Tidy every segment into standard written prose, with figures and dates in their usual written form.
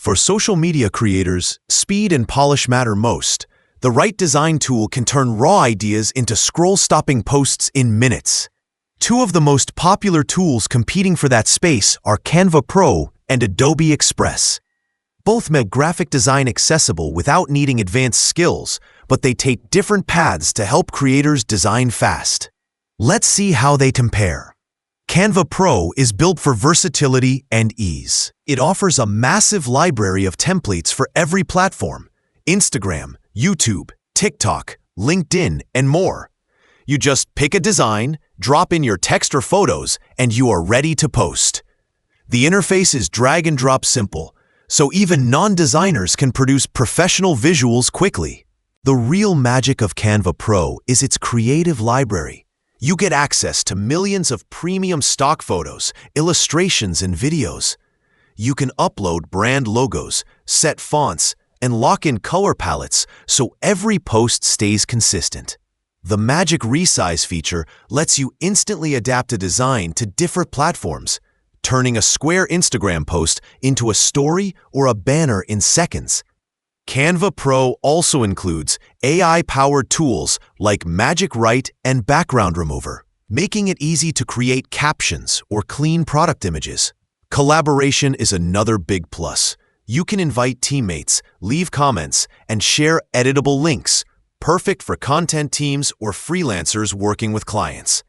For social media creators, speed and polish matter most. The right design tool can turn raw ideas into scroll-stopping posts in minutes. Two of the most popular tools competing for that space are Canva Pro and Adobe Express. Both make graphic design accessible without needing advanced skills, but they take different paths to help creators design fast. Let's see how they compare. Canva Pro is built for versatility and ease. It offers a massive library of templates for every platform: Instagram, YouTube, TikTok, LinkedIn, and more. You just pick a design, drop in your text or photos, and you are ready to post. The interface is drag and drop simple, so even non-designers can produce professional visuals quickly. The real magic of Canva Pro is its creative library. You get access to millions of premium stock photos, illustrations, and videos. You can upload brand logos, set fonts, and lock in color palettes so every post stays consistent. The magic resize feature lets you instantly adapt a design to different platforms, turning a square Instagram post into a story or a banner in seconds. Canva Pro also includes AI-powered tools like Magic Write and Background Remover, making it easy to create captions or clean product images. Collaboration is another big plus. You can invite teammates, leave comments, and share editable links, perfect for content teams or freelancers working with clients.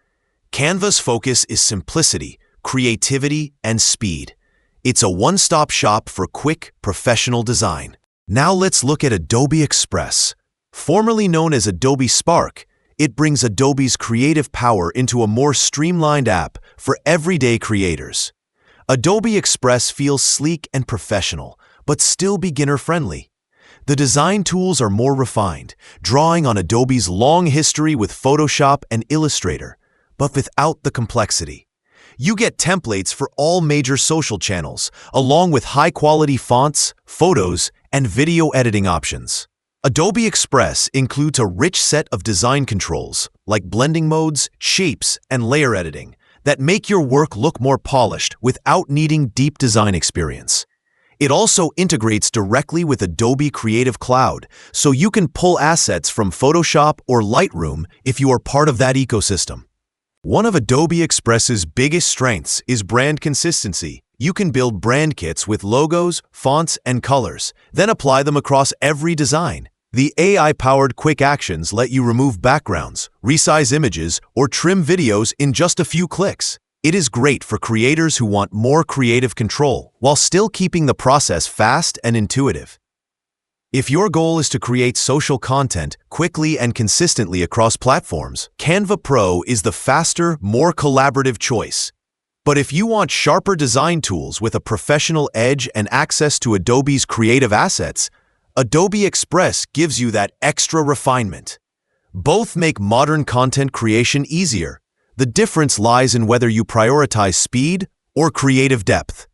Canva's focus is simplicity, creativity, and speed. It's a one-stop shop for quick, professional design. Now let's look at Adobe Express. Formerly known as Adobe Spark, it brings Adobe's creative power into a more streamlined app for everyday creators. Adobe Express feels sleek and professional, but still beginner-friendly. The design tools are more refined, drawing on Adobe's long history with Photoshop and Illustrator, but without the complexity. You get templates for all major social channels, along with high-quality fonts, photos, and video editing options. Adobe Express includes a rich set of design controls, like blending modes, shapes, and layer editing, that make your work look more polished without needing deep design experience. It also integrates directly with Adobe Creative Cloud, so you can pull assets from Photoshop or Lightroom if you are part of that ecosystem. One of Adobe Express's biggest strengths is brand consistency. You can build brand kits with logos, fonts, and colors, then apply them across every design. The AI-powered quick actions let you remove backgrounds, resize images, or trim videos in just a few clicks. It is great for creators who want more creative control while still keeping the process fast and intuitive. If your goal is to create social content quickly and consistently across platforms, Canva Pro is the faster, more collaborative choice. But if you want sharper design tools with a professional edge and access to Adobe's creative assets, Adobe Express gives you that extra refinement. Both make modern content creation easier. The difference lies in whether you prioritize speed or creative depth.